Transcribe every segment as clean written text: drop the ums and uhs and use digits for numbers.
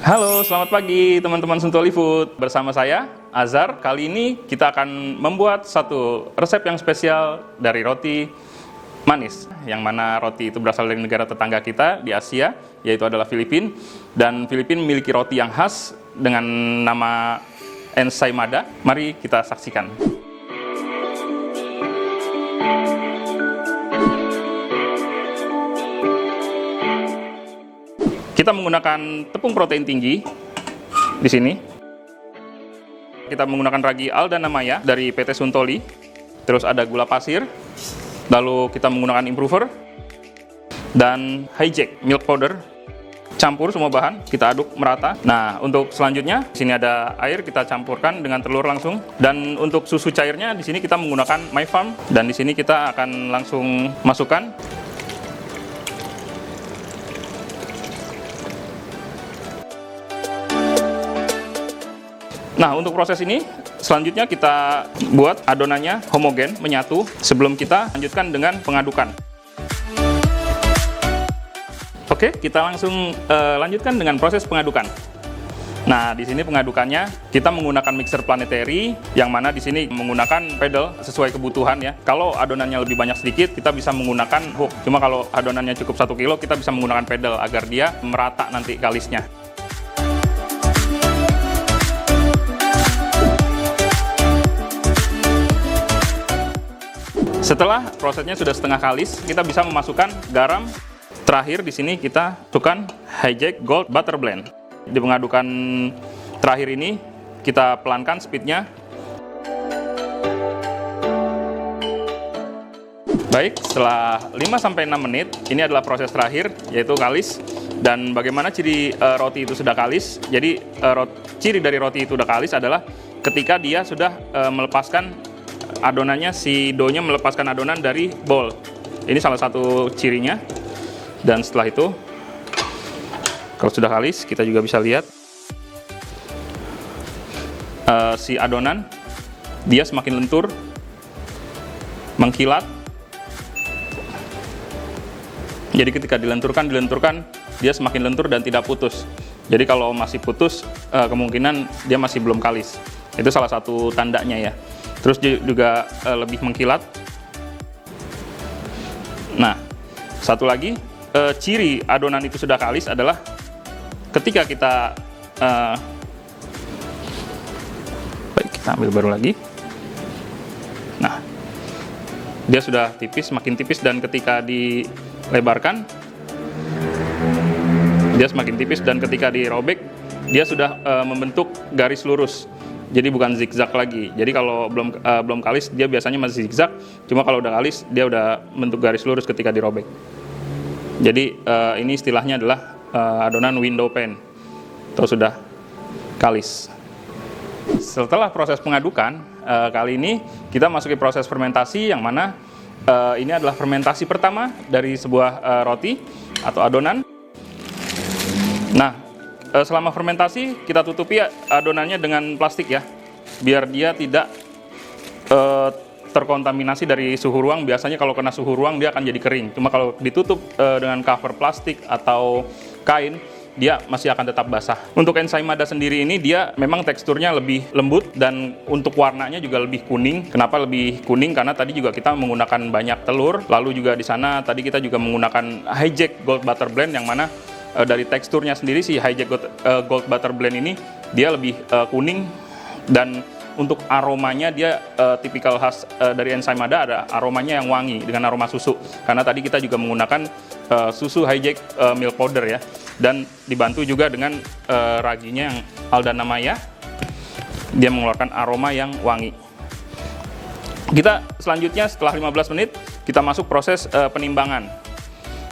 Halo, selamat pagi teman-teman Suntoli Food. Bersama saya, Azhar. Kali ini kita akan membuat satu resep yang spesial dari roti manis. Yang mana roti itu berasal dari negara tetangga kita di Asia, yaitu adalah Filipina. Dan Filipina memiliki roti yang khas dengan nama ensaymada. Mari kita saksikan. Kita menggunakan tepung protein tinggi di sini. Kita menggunakan ragi Aldana Maya dari PT Suntoli. Terus ada gula pasir. Lalu kita menggunakan improver dan hijack milk powder. Campur semua bahan, kita aduk merata. Nah, untuk selanjutnya di sini ada air, kita campurkan dengan telur langsung. Dan untuk susu cairnya di sini kita menggunakan My Farm dan di sini kita akan langsung masukkan. Nah, untuk proses ini, selanjutnya kita buat adonannya homogen, menyatu, sebelum kita lanjutkan dengan pengadukan. Oke, kita langsung lanjutkan dengan proses pengadukan. Nah, di sini pengadukannya, kita menggunakan mixer planetary, yang mana di sini menggunakan pedal sesuai kebutuhan ya. Kalau adonannya lebih banyak sedikit, kita bisa menggunakan hook. Cuma kalau adonannya cukup 1 kilo, kita bisa menggunakan pedal agar dia merata nanti kalisnya. Setelah prosesnya sudah setengah kalis, kita bisa memasukkan garam. Terakhir di sini kita masukkan hijack gold butter blend. Di pengadukan terakhir ini kita pelankan speednya. Baik, setelah 5-6 menit, ini adalah proses terakhir, yaitu kalis. Dan bagaimana ciri roti itu sudah kalis? Jadi ciri dari roti itu sudah kalis adalah ketika dia sudah melepaskan adonannya, si doughnya melepaskan adonan dari bowl. Ini salah satu cirinya. Dan setelah itu, kalau sudah kalis, kita juga bisa lihat si adonan dia semakin lentur, mengkilat. Jadi ketika dilenturkan, dia semakin lentur dan tidak putus. Jadi kalau masih putus, kemungkinan dia masih belum kalis. Itu salah satu tandanya ya. Terus juga lebih mengkilat. Nah, satu lagi, ciri adonan itu sudah kalis adalah ketika kita baik, kita ambil baru lagi. Nah, dia sudah tipis, semakin tipis, dan ketika dilebarkan dia semakin tipis, dan ketika dirobek dia sudah membentuk garis lurus. Jadi bukan zigzag lagi. Jadi kalau belum kalis dia biasanya masih zigzag. Cuma kalau udah kalis dia udah bentuk garis lurus ketika dirobek. Jadi ini istilahnya adalah adonan window pane atau sudah kalis. Setelah proses pengadukan, kali ini kita masuki proses fermentasi, yang mana ini adalah fermentasi pertama dari sebuah roti atau adonan. Nah, selama fermentasi kita tutupi adonannya dengan plastik ya, biar dia tidak terkontaminasi dari suhu ruang. Biasanya kalau kena suhu ruang dia akan jadi kering. Cuma kalau ditutup dengan cover plastik atau kain, dia masih akan tetap basah. Untuk ensaymada sendiri ini dia memang teksturnya lebih lembut, dan untuk warnanya juga lebih kuning. Kenapa lebih kuning? Karena tadi juga kita menggunakan banyak telur. Lalu juga di sana tadi kita juga menggunakan hijack gold butter blend, yang mana dari teksturnya sendiri si hijack gold butter blend ini dia lebih kuning, dan untuk aromanya dia tipikal khas dari ensaymada, ada aromanya yang wangi dengan aroma susu, karena tadi kita juga menggunakan susu hijack milk powder ya, dan dibantu juga dengan raginya yang Aldana Maya, dia mengeluarkan aroma yang wangi. Kita selanjutnya setelah 15 menit kita masuk proses penimbangan.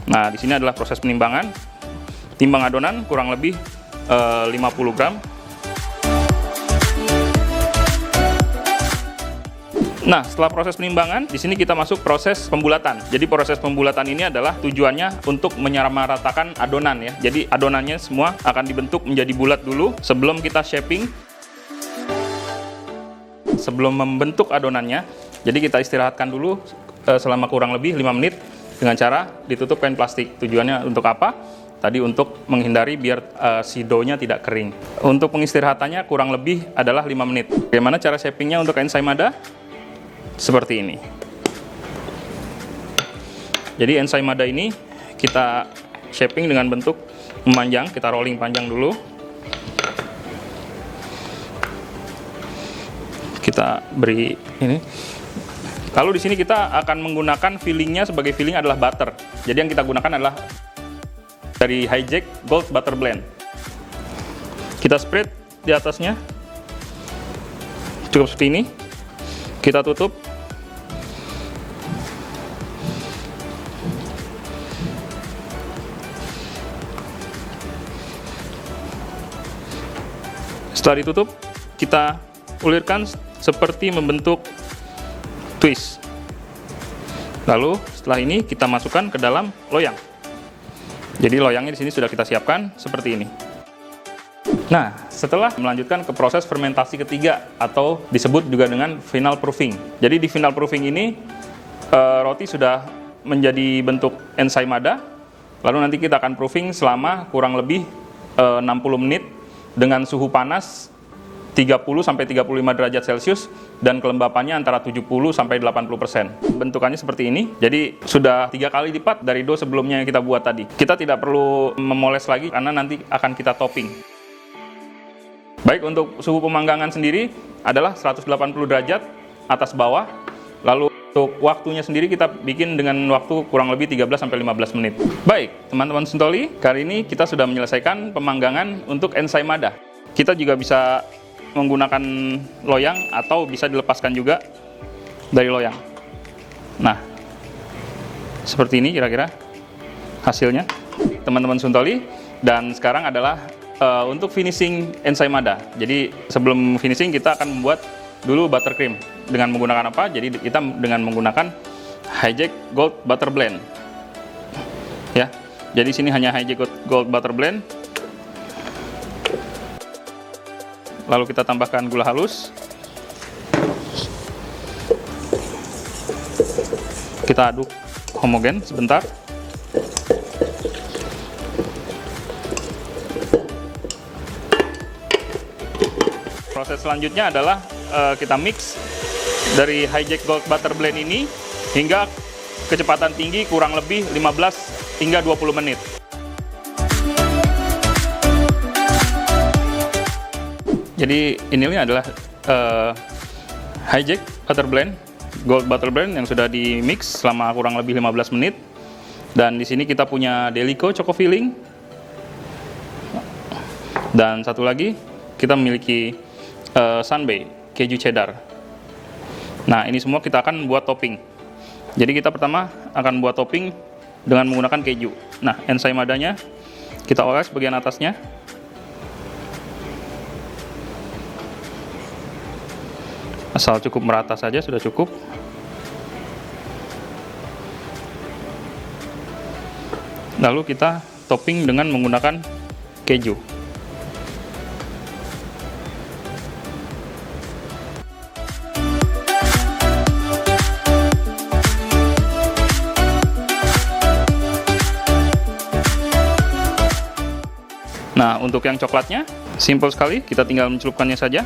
Nah, di sini adalah proses penimbangan. Timbang adonan kurang lebih 50 gram. Nah, setelah proses penimbangan, di sini kita masuk proses pembulatan. Jadi proses pembulatan ini adalah tujuannya untuk menyamaratakan adonan ya. Jadi adonannya semua akan dibentuk menjadi bulat dulu sebelum kita shaping. Sebelum membentuk adonannya, jadi kita istirahatkan dulu selama kurang lebih 5 menit dengan cara ditutup kain plastik. Tujuannya untuk apa? tadi untuk menghindari biar si dough-nya tidak kering. Untuk pengistirahatannya kurang lebih adalah 5 menit. Bagaimana cara shapingnya untuk ensaymada? Seperti ini. Jadi ensaymada ini kita shaping dengan bentuk memanjang, kita rolling panjang dulu. Kita beri ini. Lalu di sini kita akan menggunakan fillingnya, sebagai filling adalah butter. Jadi yang kita gunakan adalah dari Hijack Gold Butter Blend. Kita spread di atasnya, cukup seperti ini. Kita tutup. Setelah ditutup, kita ulirkan seperti membentuk twist. Lalu setelah ini kita masukkan ke dalam loyang. Jadi loyangnya di sini sudah kita siapkan seperti ini. Nah, setelah melanjutkan ke proses fermentasi ketiga atau disebut juga dengan final proofing. Jadi di final proofing ini roti sudah menjadi bentuk ensaymada. Lalu nanti kita akan proofing selama kurang lebih 60 menit dengan suhu panas 30-35 derajat Celcius dan kelembapannya antara 70-80%. Bentukannya seperti ini. Jadi sudah 3 kali lipat dari dough sebelumnya yang kita buat tadi. Kita tidak perlu memoles lagi karena nanti akan kita topping. Baik, untuk suhu pemanggangan sendiri adalah 180 derajat atas bawah. Lalu untuk waktunya sendiri kita bikin dengan waktu kurang lebih 13-15 menit. Baik, teman-teman Suntoli, kali ini kita sudah menyelesaikan pemanggangan untuk ensaymada. Kita juga bisa menggunakan loyang atau bisa dilepaskan juga dari loyang. Nah, seperti ini kira-kira hasilnya, teman-teman Suntoli. Dan sekarang adalah untuk finishing ensaymada. Jadi sebelum finishing kita akan membuat dulu buttercream. Dengan menggunakan apa? Jadi kita dengan menggunakan Hijack Gold Butter Blend. Ya, jadi sini hanya Hijack Gold Butter Blend. Lalu kita tambahkan gula halus. Kita aduk homogen sebentar. Proses selanjutnya adalah kita mix dari Hijack Gold Butter Blend ini hingga kecepatan tinggi kurang lebih 15 hingga 20 menit. Jadi ini adalah Hijack Butter Blend, Gold Butter Blend yang sudah di mix selama kurang lebih 15 menit. Dan di sini kita punya Delico Choco Filling. Dan satu lagi kita memiliki Sunbay keju cheddar. Nah, ini semua kita akan buat topping. Jadi kita pertama akan buat topping dengan menggunakan keju. Nah, ensaymadanya kita oles bagian atasnya. Asal cukup merata saja sudah cukup. Lalu kita topping dengan menggunakan keju. Nah, untuk yang coklatnya, simple sekali, kita tinggal mencelupkannya saja.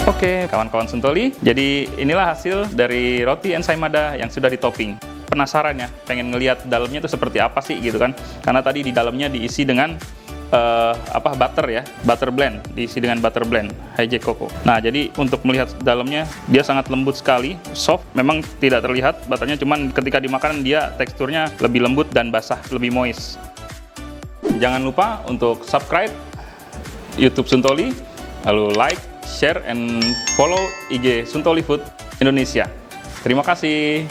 Oke, kawan-kawan Suntoli, jadi inilah hasil dari roti ensaymada yang sudah ditopping. Penasaran ya, pengen ngelihat dalamnya itu seperti apa sih gitu kan? Karena tadi di dalamnya diisi dengan butter ya, butter blend, diisi dengan butter blend Hijack Coco. Nah, jadi untuk melihat dalamnya dia sangat lembut sekali, soft. Memang tidak terlihat butternya, cuman ketika dimakan dia teksturnya lebih lembut dan basah, lebih moist. Jangan lupa untuk subscribe YouTube Suntoli, lalu like, share, and follow IG Suntoli Food Indonesia. Terima kasih.